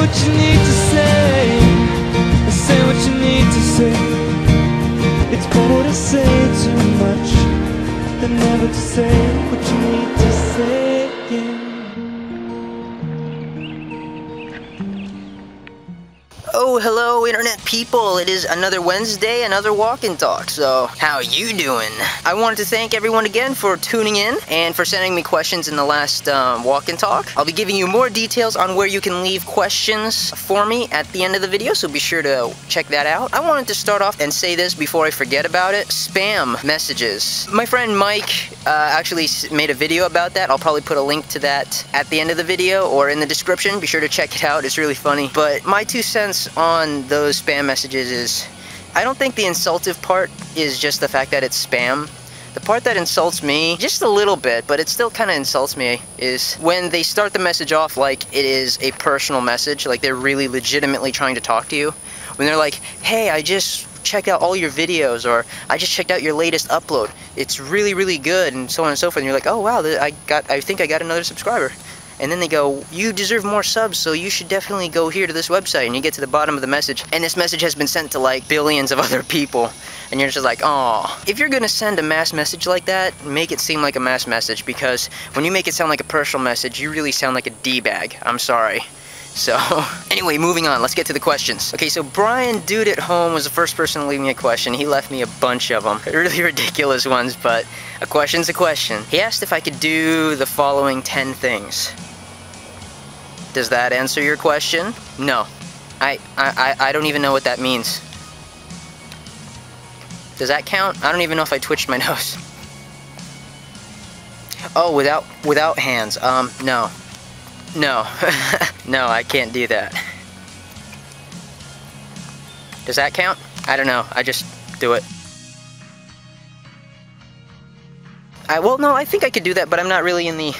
what you need to say. Say what you need to say. It's better to say too much than never to say what you need to say, yeah. Oh, hello internet people. It is another Wednesday, another walk and talk. So, how you doing? I wanted to thank everyone again for tuning in and for sending me questions in the last walk and talk. I'll be giving you more details on where you can leave questions for me at the end of the video, so be sure to check that out. I wanted to start off and say this before I forget about it. Spam messages. My friend Mike actually made a video about that. I'll probably put a link to that at the end of the video or in the description. Be sure to check it out. It's really funny. But my 2 cents on those spam messages is, I don't think the insultive part is just the fact that it's spam. The part that insults me, just a little bit, but it still kind of insults me, is when they start the message off like it is a personal message, like they're really legitimately trying to talk to you. When they're like, hey, I just checked out all your videos, or I just checked out your latest upload. It's really, really good, and so on and so forth. And you're like, oh wow, I think I got another subscriber. And then they go, you deserve more subs, so you should definitely go here to this website. And you get to the bottom of the message, and this message has been sent to like billions of other people. And you're just like, aw. If you're gonna send a mass message like that, make it seem like a mass message, because when you make it sound like a personal message, you really sound like a D-bag. I'm sorry. So, anyway, moving on, let's get to the questions. Okay, so briandudeathome was the first person to leave me a question. He left me a bunch of them. Really ridiculous ones, but a question's a question. He asked if I could do the following 10 things. Does that answer your question? No. I don't even know what that means. Does that count? I don't even know if I twitched my nose. Oh, without hands. No. No. No, I can't do that. Does that count? I don't know. I just do it. Well, no, I think I could do that, but I'm not really in the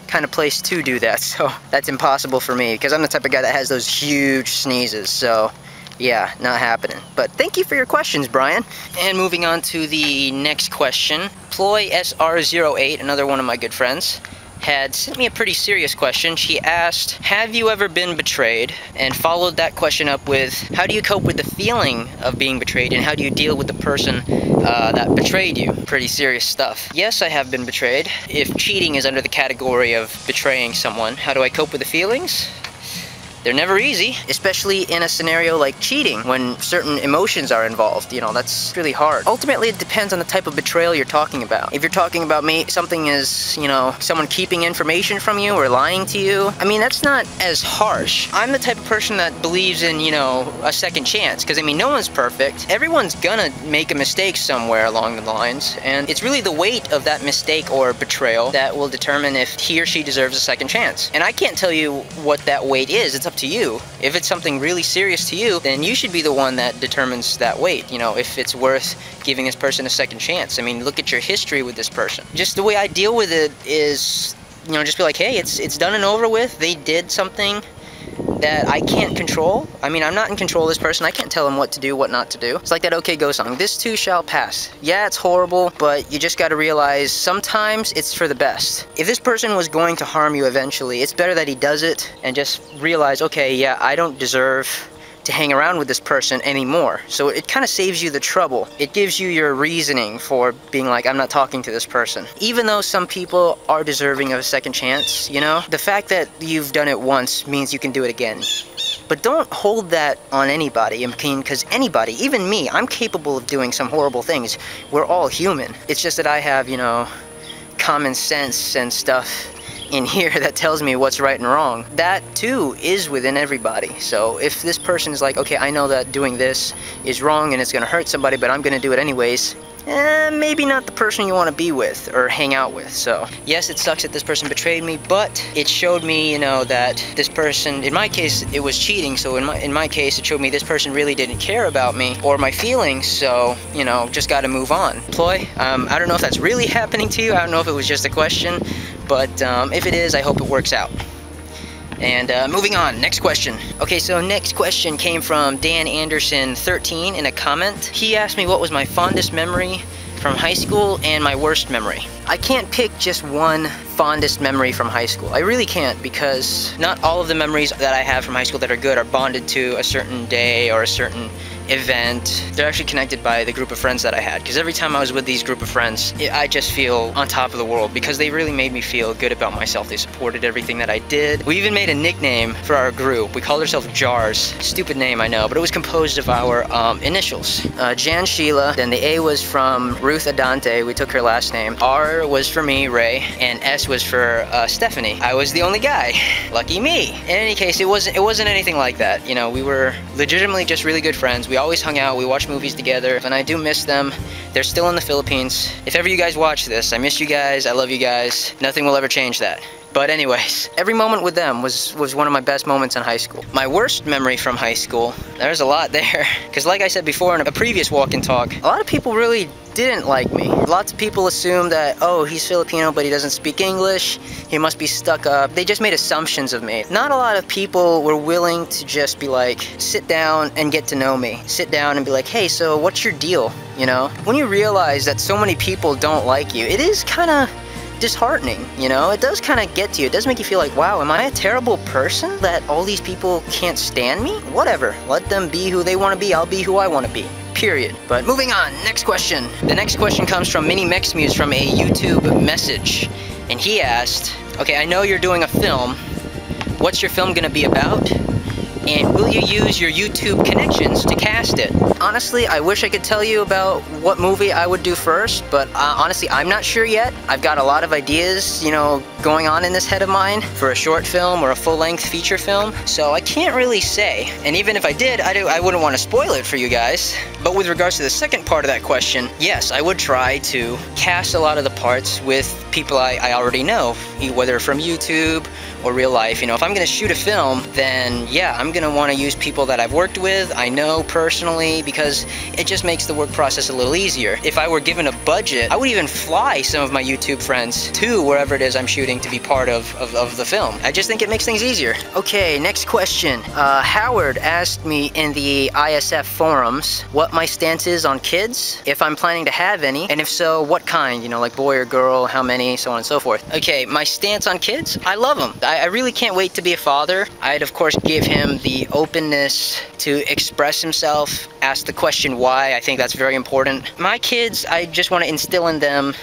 kind of place to do that, so that's impossible for me, because I'm the type of guy that has those huge sneezes, so yeah, not happening. But thank you for your questions, Brian. And moving on to the next question, Ploy SR08, another one of my good friends, had sent me a pretty serious question. She asked, have you ever been betrayed? And followed that question up with, how do you cope with the feeling of being betrayed, and how do you deal with the person that betrayed you? Pretty serious stuff. Yes, I have been betrayed. If cheating is under the category of betraying someone, how do I cope with the feelings? They're never easy, especially in a scenario like cheating, when certain emotions are involved. You know, that's really hard. Ultimately, it depends on the type of betrayal you're talking about. If you're talking about something as, you know, someone keeping information from you or lying to you, I mean, that's not as harsh. I'm the type of person that believes in, you know, a second chance, because, I mean, no one's perfect. Everyone's gonna make a mistake somewhere along the lines, and it's really the weight of that mistake or betrayal that will determine if he or she deserves a second chance. And I can't tell you what that weight is. It's up to you. If it's something really serious to you, then you should be the one that determines that weight, you know, if it's worth giving this person a second chance. I mean, look at your history with this person. Just the way I deal with it is, you know, just be like, hey, it's done and over with. They did something that I can't control. I mean, I'm not in control of this person. I can't tell them what to do, what not to do. It's like that OK Go song. This too shall pass. Yeah, it's horrible, but you just got to realize sometimes it's for the best. If this person was going to harm you eventually, it's better that he does it and just realize, okay, yeah, I don't deserve to hang around with this person anymore. So it kind of saves you the trouble. It gives you your reasoning for being like, I'm not talking to this person. Even though some people are deserving of a second chance, you know, the fact that you've done it once means you can do it again. But don't hold that on anybody, because anybody, even me, I'm capable of doing some horrible things. We're all human. It's just that I have, you know, common sense and stuff in here that tells me what's right and wrong. That too is within everybody. So if this person is like, okay, I know that doing this is wrong and it's gonna hurt somebody, but I'm gonna do it anyways, maybe not the person you want to be with or hang out with. So yes, it sucks that this person betrayed me, but it showed me, you know, that this person, in my case, it was cheating. So in my case, it showed me this person really didn't care about me or my feelings. So, you know, just got to move on. Ploy, I don't know if that's really happening to you. I don't know if it was just a question, but if it is, I hope it works out. And moving on, next question. Okay, so next question came from DanAndersonXIII in a comment. He asked me what was my fondest memory from high school and my worst memory. I can't pick just one fondest memory from high school. I really can't, because not all of the memories that I have from high school that are good are bonded to a certain day or a certain event. They're actually connected by the group of friends that I had, because every time I was with these group of friends, I just feel on top of the world, because they really made me feel good about myself. They supported everything that I did. We even made a nickname for our group. We called ourselves Jars. Stupid name, I know, but it was composed of our initials. Jan Sheila, then the A was from Ruth Adante, we took her last name. R was for me, Ray, and S was for Stephanie. I was the only guy. Lucky me. In any case, it wasn't anything like that. You know, we were legitimately just really good friends. We always hung out, we watched movies together, and I do miss them. They're still in the Philippines. If ever you guys watch this, I miss you guys, I love you guys. Nothing will ever change that. But anyways, every moment with them was one of my best moments in high school. My worst memory from high school, there's a lot there. Because like I said before in a previous walk and talk, a lot of people really didn't like me. Lots of people assumed that, oh, he's Filipino but he doesn't speak English, he must be stuck up. They just made assumptions of me. Not a lot of people were willing to just be like, sit down and get to know me. Sit down and be like, hey, so what's your deal, you know? When you realize that so many people don't like you, it is kind of disheartening, you know? It does kind of get to you. It does make you feel like, wow, am I a terrible person that all these people can't stand me? Whatever, let them be who they want to be, I'll be who I want to be. Period. But moving on, next question. The next question comes from MiniMexMuse from a YouTube message. And he asked, okay, I know you're doing a film. What's your film gonna be about? And will you use your YouTube connections to cast it? Honestly, I wish I could tell you about what movie I would do first, but honestly, I'm not sure yet. I've got a lot of ideas, you know, going on in this head of mine for a short film or a full-length feature film, so I can't really say. And even if I did, I wouldn't want to spoil it for you guys. But with regards to the second part of that question, yes, I would try to cast a lot of the parts with people I already know, whether from YouTube or real life. You know, if I'm gonna shoot a film, then yeah, I'm gonna want to use people that I've worked with, I know personally, because it just makes the work process a little easier. If I were given a budget, I would even fly some of my YouTube friends to wherever it is I'm shooting to be part of the film. I just think it makes things easier. Okay, next question. Howard asked me in the ISF forums what my stance is on kids, if I'm planning to have any, and if so, what kind, you know, like boy or girl, how many, so on and so forth. Okay, my stance on kids, I love them. I really can't wait to be a father. I'd of course give him the openness to express himself, ask the question why. I think that's very important. My kids, I just want to instill in them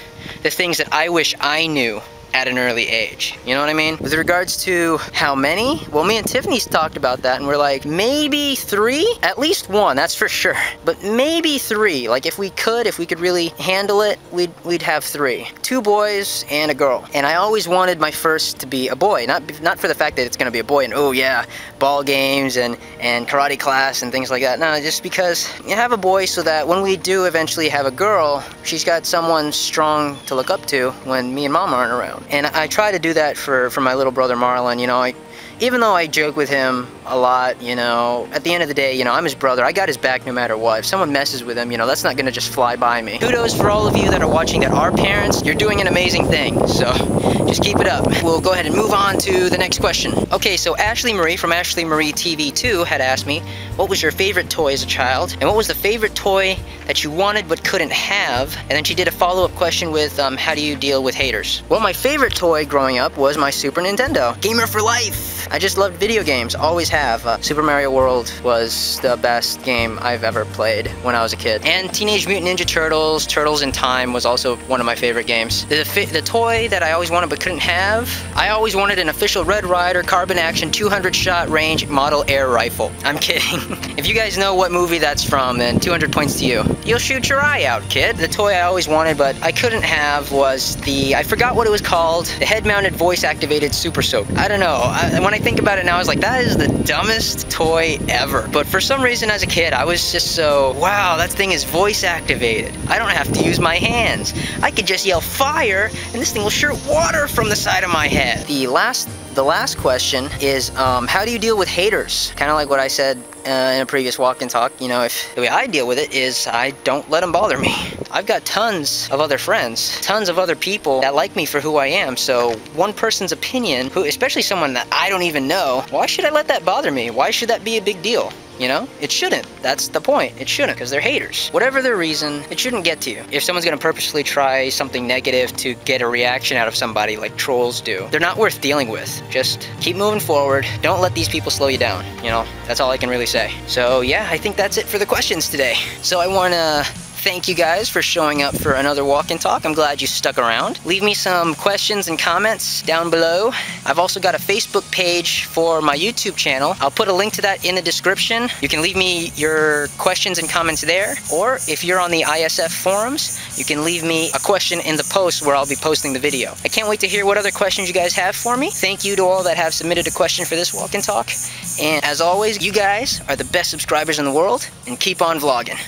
the things that I wish I knew at an early age. You know what I mean? With regards to how many, well, me and Tiffany's talked about that, and we're like, maybe 3? At least 1, that's for sure. But maybe 3. Like, if we could really handle it, we'd have 3. 2 boys and a girl. And I always wanted my first to be a boy. Not for the fact that it's gonna be a boy and, oh yeah, ball games and karate class and things like that. No, just because you have a boy so that when we do eventually have a girl, she's got someone strong to look up to when me and mom aren't around. And I try to do that for my little brother Marlon, you know. Even though I joke with him a lot, you know, at the end of the day, you know, I'm his brother. I got his back no matter what. If someone messes with him, you know, that's not gonna just fly by me. Kudos for all of you that are watching that are parents. You're doing an amazing thing, so just keep it up. We'll go ahead and move on to the next question. Okay, so Ashley Marie from Ashley Marie TV2 had asked me, what was your favorite toy as a child? And what was the favorite toy that you wanted but couldn't have? And then she did a follow-up question with, how do you deal with haters? Well, my favorite toy growing up was my Super Nintendo. Gamer for life! I just loved video games, always have. Super Mario World was the best game I've ever played when I was a kid. And Teenage Mutant Ninja Turtles, Turtles in Time was also one of my favorite games. The toy that I always wanted but couldn't have, I always wanted an official Red Ryder carbon action 200 shot range model air rifle. I'm kidding. If you guys know what movie that's from, then 200 points to you. You'll shoot your eye out, kid. The toy I always wanted but I couldn't have was I forgot what it was called, the head-mounted voice-activated Super Soak. I don't know, when I think about it now, I was like, that is the dumbest toy ever. But for some reason as a kid, I was just so, wow, that thing is voice-activated. I don't have to use my hands. I could just yell fire, and this thing will shoot water from the side of my head. The last question is, how do you deal with haters? Kind of like what I said in a previous walk and talk, you know, if the way I deal with it is I don't let them bother me. I've got tons of other friends, tons of other people that like me for who I am, so one person's opinion, especially someone that I don't even know, why should I let that bother me? Why should that be a big deal? You know, it shouldn't. That's the point. It shouldn't, because they're haters. Whatever their reason, it shouldn't get to you. If someone's gonna purposely try something negative to get a reaction out of somebody like trolls do, they're not worth dealing with. Just keep moving forward. Don't let these people slow you down. You know, that's all I can really say. So yeah, I think that's it for the questions today. So I wanna thank you guys for showing up for another walk and talk. I'm glad you stuck around. Leave me some questions and comments down below. I've also got a Facebook page for my YouTube channel. I'll put a link to that in the description. You can leave me your questions and comments there, or if you're on the ISF forums, you can leave me a question in the post where I'll be posting the video. I can't wait to hear what other questions you guys have for me. Thank you to all that have submitted a question for this walk and talk. And as always, you guys are the best subscribers in the world, and keep on vlogging.